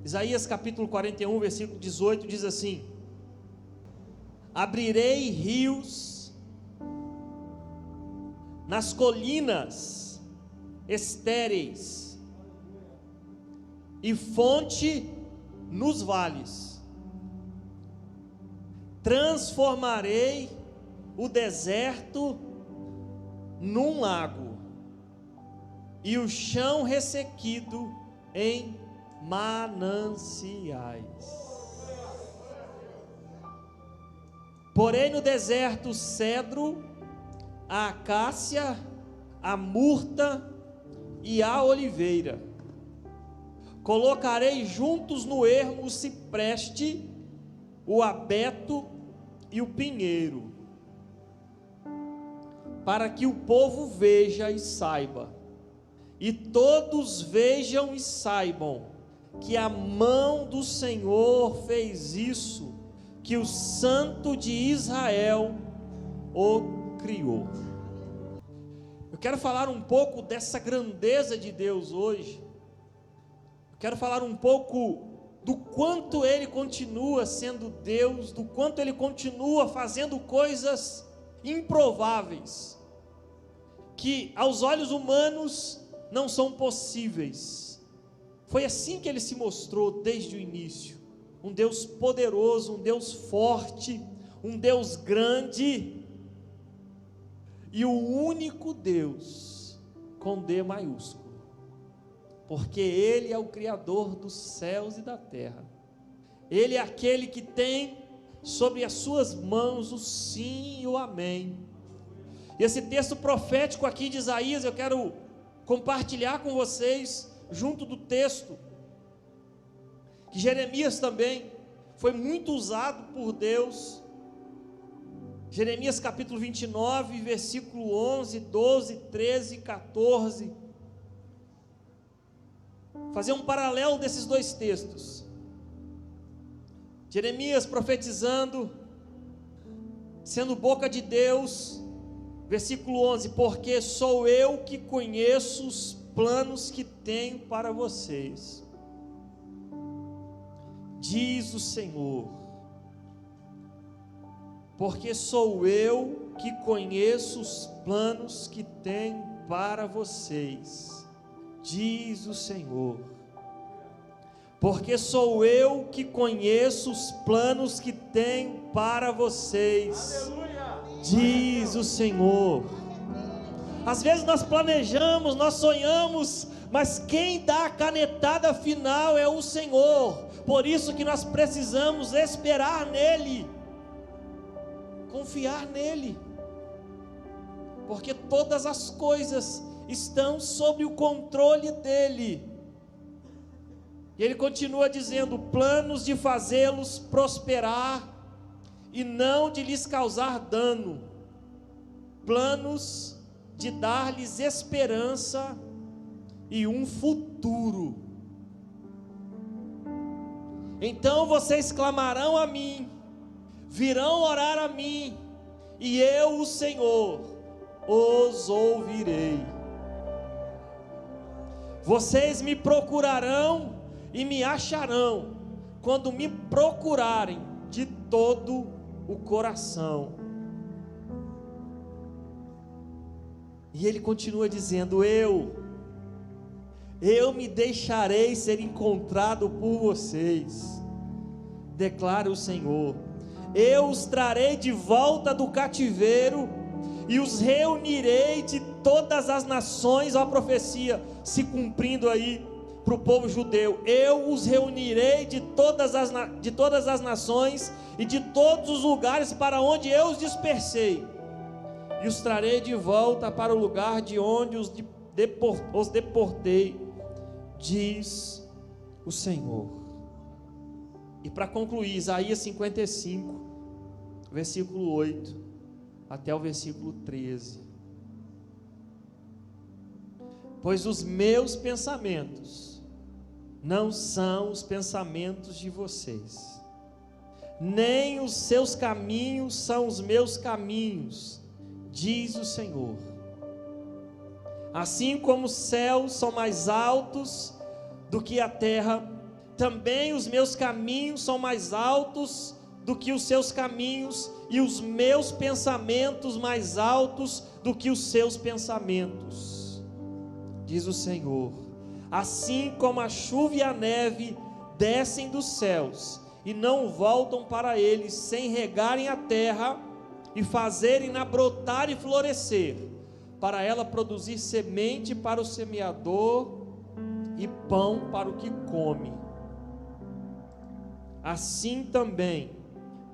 Isaías capítulo 41, versículo 18 diz assim: abrirei rios nas colinas estéreis e fonte nos vales, transformarei o deserto num lago e o chão ressequido em mananciais. Porém no deserto o cedro, a acácia, a murta e a oliveira. Colocarei juntos no ermo o cipreste, o abeto e o pinheiro, para que o povo veja e saiba, e todos vejam e saibam, que a mão do Senhor fez isso, que o Santo de Israel o criou. Eu quero falar um pouco dessa grandeza de Deus hoje. Eu quero falar um pouco do quanto Ele continua sendo Deus, do quanto Ele continua fazendo coisas improváveis, que aos olhos humanos não são possíveis. Foi assim que Ele se mostrou desde o início, um Deus poderoso, um Deus forte, um Deus grande, e o único Deus com D maiúsculo, porque Ele é o Criador dos céus e da terra. Ele é aquele que tem sobre as suas mãos o sim e o amém. E esse texto profético aqui de Isaías, eu quero compartilhar com vocês, junto do texto, que Jeremias também foi muito usado por Deus. Jeremias capítulo 29, versículo 11, 12, 13, 14. Fazer um paralelo desses dois textos. Jeremias profetizando, sendo boca de Deus, versículo 11: porque sou eu que conheço os planos que tenho para vocês, diz o Senhor. Porque sou eu que conheço os planos que tenho para vocês, diz o Senhor. Porque sou eu que conheço os planos que tenho para vocês, diz o Senhor. Às vezes nós planejamos, nós sonhamos, mas quem dá a canetada final é o Senhor. Por isso que nós precisamos esperar nele, confiar nele, porque todas as coisas estão sob o controle dele. E ele continua dizendo: planos de fazê-los prosperar e não de lhes causar dano, planos de dar-lhes esperança e um futuro. Então vocês clamarão a mim, virão orar a mim, e eu, o Senhor, os ouvirei. Vocês me procurarão e me acharão, quando me procurarem de todo o coração. E ele continua dizendo: eu me deixarei ser encontrado por vocês, declara o Senhor. Eu os trarei de volta do cativeiro e os reunirei de todas as nações. Ó, a profecia se cumprindo aí para o povo judeu. Eu os reunirei de todas as nações e de todos os lugares para onde eu os dispersei, e os trarei de volta para o lugar de onde os deportei, diz o Senhor. E para concluir, Isaías 55, versículo 8 até o versículo 13. Pois os meus pensamentos não são os pensamentos de vocês, nem os seus caminhos são os meus caminhos, diz o Senhor. Assim como os céus são mais altos do que a terra, também os meus caminhos são mais altos do que os seus caminhos, e os meus pensamentos mais altos do que os seus pensamentos, diz o Senhor. Assim como a chuva e a neve descem dos céus e não voltam para eles, sem regarem a terra e fazerem-na brotar e florescer, para ela produzir semente para o semeador e pão para o que come, assim também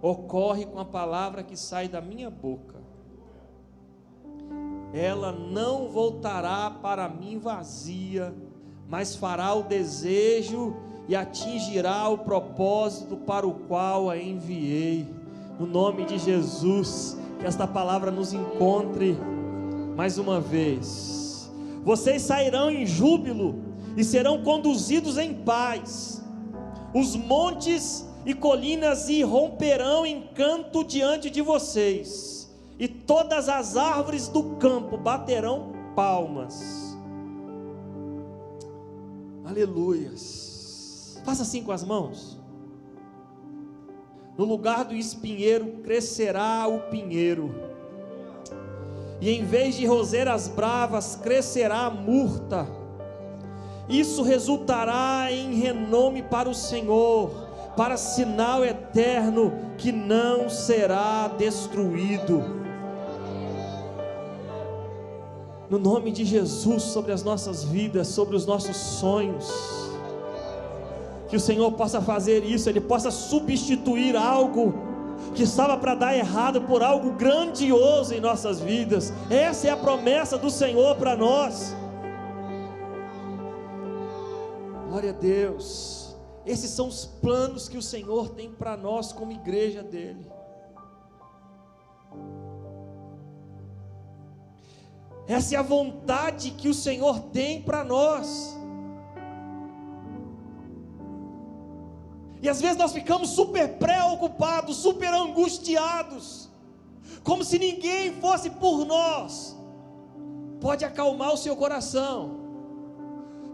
ocorre com a palavra que sai da minha boca. Ela não voltará para mim vazia, mas fará o desejo e atingirá o propósito para o qual a enviei. No nome de Jesus, que esta palavra nos encontre mais uma vez. Vocês sairão em júbilo e serão conduzidos em paz. Os montes e colinas irromperão em canto diante de vocês, e todas as árvores do campo baterão palmas. Aleluias. Faça assim com as mãos. No lugar do espinheiro crescerá o pinheiro, e em vez de roseiras bravas crescerá a murta. Isso resultará em renome para o Senhor, para sinal eterno que não será destruído. No nome de Jesus, sobre as nossas vidas, sobre os nossos sonhos, que o Senhor possa fazer isso, Ele possa substituir algo que estava para dar errado por algo grandioso em nossas vidas. Essa é a promessa do Senhor para nós. Glória a Deus. Esses são os planos que o Senhor tem para nós como igreja dele. Essa é a vontade que o Senhor tem para nós. E às vezes nós ficamos super preocupados, super angustiados, como se ninguém fosse por nós. Pode acalmar o seu coração,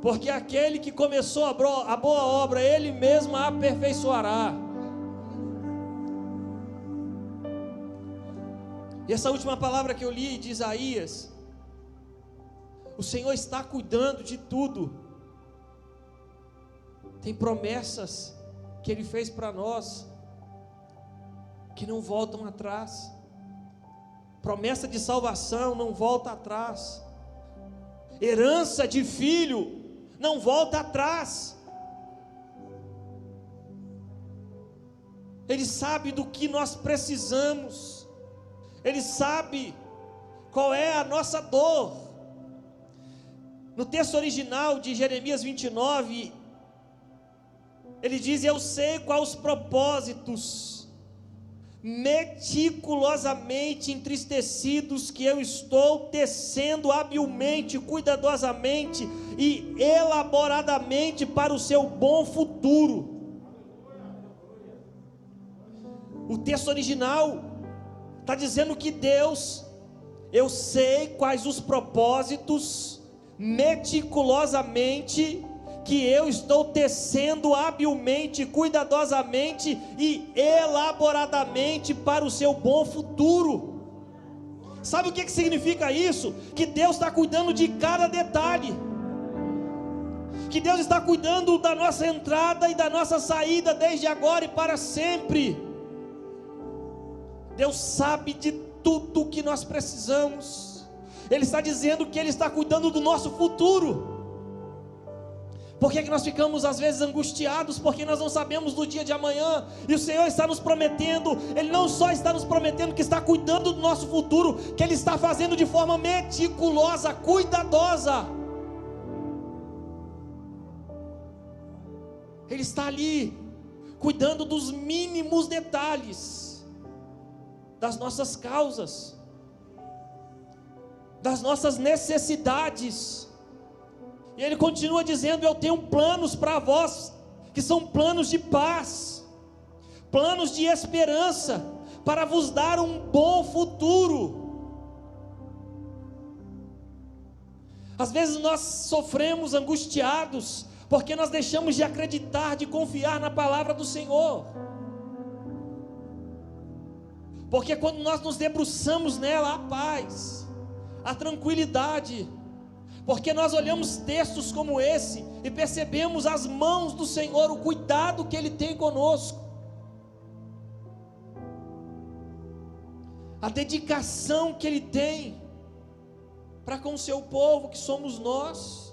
porque aquele que começou a boa obra, Ele mesmo a aperfeiçoará. E essa última palavra que eu li de Isaías, o Senhor está cuidando de tudo. Tem promessas que Ele fez para nós, que não voltam atrás. Promessa de salvação não volta atrás. Herança de filho não volta atrás. Ele sabe do que nós precisamos. Ele sabe qual é a nossa dor. No texto original de Jeremias 29, ele diz: eu sei quais os propósitos meticulosamente entristecidos que eu estou tecendo habilmente, cuidadosamente e elaboradamente para o seu bom futuro. O texto original está dizendo que Deus, eu sei quais os propósitos meticulosamente que eu estou tecendo habilmente, cuidadosamente e elaboradamente para o seu bom futuro. Sabe o que significa isso? Que Deus está cuidando de cada detalhe, que Deus está cuidando da nossa entrada e da nossa saída, desde agora e para sempre. Deus sabe de tudo o que nós precisamos. Ele está dizendo que Ele está cuidando do nosso futuro. Por que nós ficamos às vezes angustiados? Porque nós não sabemos do dia de amanhã. E o Senhor está nos prometendo. Ele não só está nos prometendo que está cuidando do nosso futuro, que Ele está fazendo de forma meticulosa, cuidadosa. Ele está ali cuidando dos mínimos detalhes das nossas causas, das nossas necessidades. E Ele continua dizendo: eu tenho planos para vós, que são planos de paz, planos de esperança, para vos dar um bom futuro. Às vezes nós sofremos angustiados, porque nós deixamos de acreditar, de confiar na palavra do Senhor. Porque quando nós nos debruçamos nela, há paz, há tranquilidade, porque nós olhamos textos como esse e percebemos as mãos do Senhor, o cuidado que Ele tem conosco, a dedicação que Ele tem para com o seu povo, que somos nós.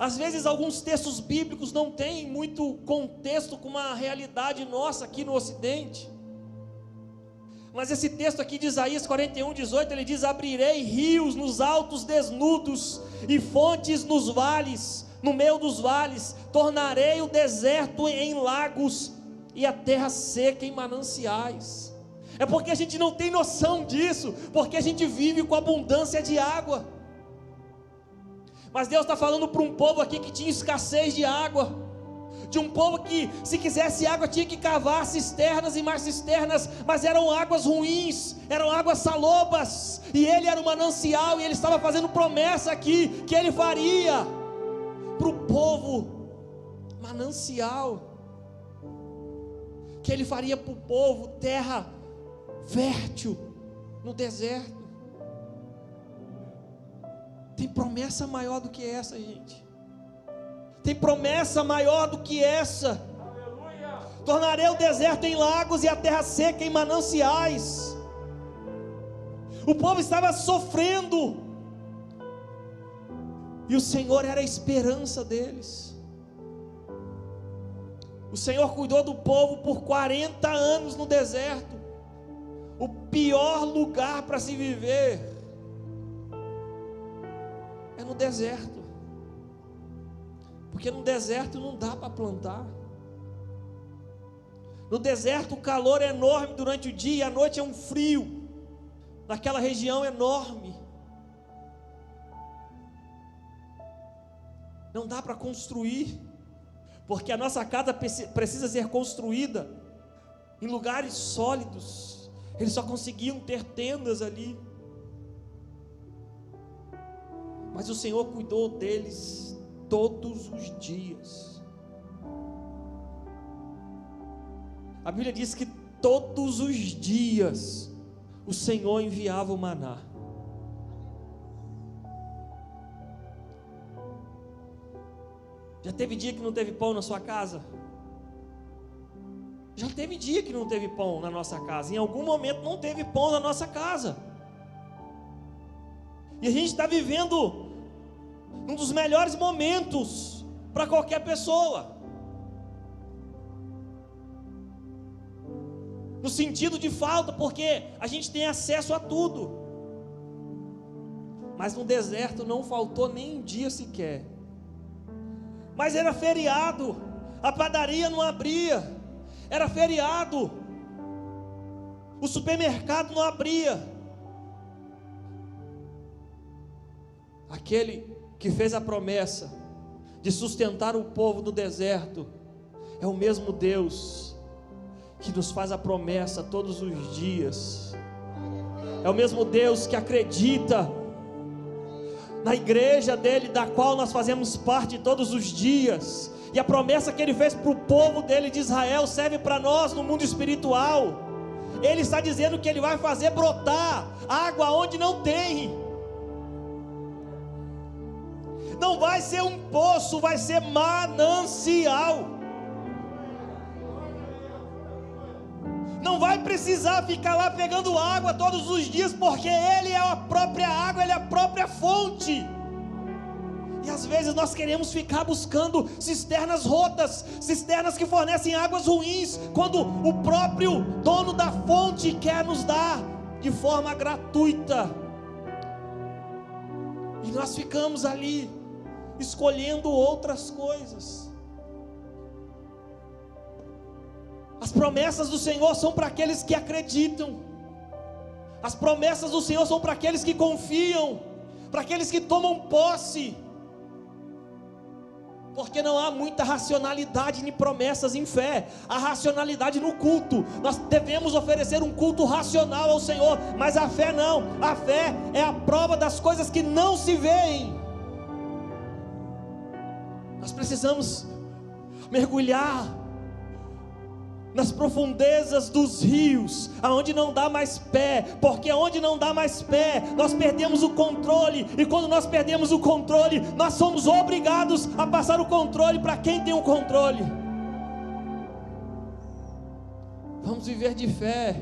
Às vezes alguns textos bíblicos não têm muito contexto com uma realidade nossa aqui no Ocidente, mas esse texto aqui de Isaías 41:18, ele diz: abrirei rios nos altos desnudos, e fontes nos vales, no meio dos vales, tornarei o deserto em lagos, e a terra seca em mananciais. É porque a gente não tem noção disso, porque a gente vive com abundância de água. Mas Deus está falando para um povo aqui que tinha escassez de água, de um povo que, se quisesse água, tinha que cavar cisternas e mais cisternas, mas eram águas ruins, eram águas salobas, e Ele era um manancial, e Ele estava fazendo promessa aqui, que Ele faria para o povo manancial, que Ele faria para o povo terra fértil no deserto. Tem promessa maior do que essa, gente. Tem promessa maior do que essa. Aleluia. Tornarei o deserto em lagos e a terra seca em mananciais. O povo estava sofrendo, e o Senhor era a esperança deles. O Senhor cuidou do povo por 40 anos no deserto, o pior lugar para se viver é no deserto, porque no deserto não dá para plantar. No deserto o calor é enorme durante o dia, e à noite é um frio, naquela região enorme. Não dá para construir, porque a nossa casa precisa ser construída em lugares sólidos. Eles só conseguiam ter tendas ali, mas o Senhor cuidou deles todos os dias. A Bíblia diz que todos os dias o Senhor enviava o maná. Já teve dia que não teve pão na sua casa? Já teve dia que não teve pão na nossa casa. Em algum momento não teve pão na nossa casa. E a gente está vivendo um dos melhores momentos para qualquer pessoa, no sentido de falta, porque a gente tem acesso a tudo. Mas no deserto não faltou nem um dia sequer. Mas era feriado, a padaria não abria, era feriado, o supermercado não abria. Aquele que fez a promessa de sustentar o povo do deserto é o mesmo Deus que nos faz a promessa todos os dias. É o mesmo Deus que acredita na igreja dele, da qual nós fazemos parte todos os dias, e a promessa que ele fez para o povo dele de Israel serve para nós no mundo espiritual. Ele está dizendo que ele vai fazer brotar água onde não tem. Não vai ser um poço, vai ser manancial. Não vai precisar ficar lá pegando água todos os dias, porque Ele é a própria água, Ele é a própria fonte. E às vezes nós queremos ficar buscando cisternas rotas, cisternas que fornecem águas ruins, quando o próprio dono da fonte quer nos dar de forma gratuita. E nós ficamos ali escolhendo outras coisas. As promessas do Senhor são para aqueles que acreditam. As promessas do Senhor são para aqueles que confiam, para aqueles que tomam posse. Porque não há muita racionalidade em promessas em fé, há racionalidade no culto. Nós devemos oferecer um culto racional ao Senhor, mas a fé não. A fé é a prova das coisas que não se veem. Nós precisamos mergulhar nas profundezas dos rios, aonde não dá mais pé, porque onde não dá mais pé, nós perdemos o controle, e quando nós perdemos o controle, nós somos obrigados a passar o controle para quem tem o controle. Vamos viver de fé,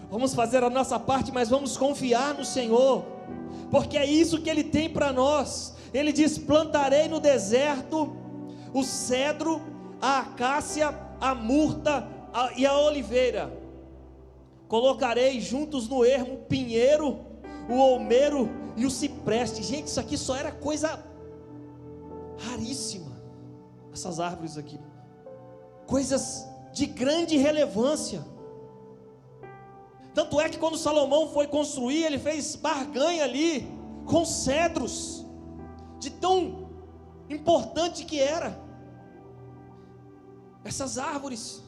vamos fazer a nossa parte, mas vamos confiar no Senhor, porque é isso que Ele tem para nós. Ele diz: plantarei no deserto o cedro, a acácia, a murta e a oliveira, colocarei juntos no ermo o pinheiro, o olmeiro e o cipreste. Gente, isso aqui só era coisa raríssima, essas árvores aqui, coisas de grande relevância. Tanto é que quando Salomão foi construir, ele fez barganha ali com cedros, de tão importante que era essas árvores.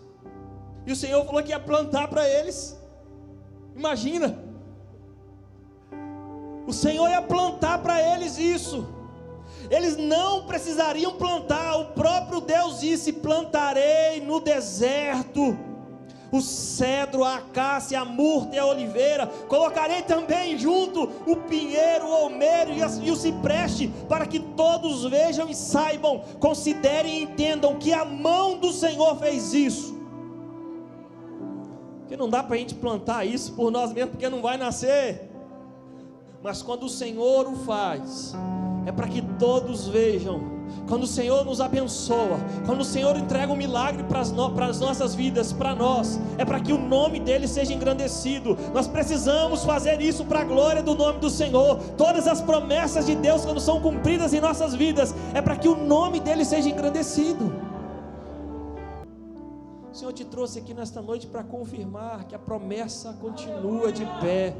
E o Senhor falou que ia plantar para eles. Imagina, o Senhor ia plantar para eles isso. Eles não precisariam plantar, o próprio Deus disse: plantarei no deserto o cedro, a acácia, a murta e a oliveira, colocarei também junto o pinheiro, o olmeiro e o cipreste, para que todos vejam e saibam, considerem e entendam que a mão do Senhor fez isso. Porque não dá para a gente plantar isso por nós mesmos, porque não vai nascer. Mas quando o Senhor o faz, é para que todos vejam. Quando o Senhor nos abençoa, quando o Senhor entrega um milagre para as nossas vidas, para nós, é para que o nome dEle seja engrandecido. Nós precisamos fazer isso para a glória do nome do Senhor. Todas as promessas de Deus, quando são cumpridas em nossas vidas, é para que o nome dEle seja engrandecido. O Senhor te trouxe aqui nesta noite para confirmar que a promessa continua de pé,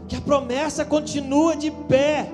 que a promessa continua de pé.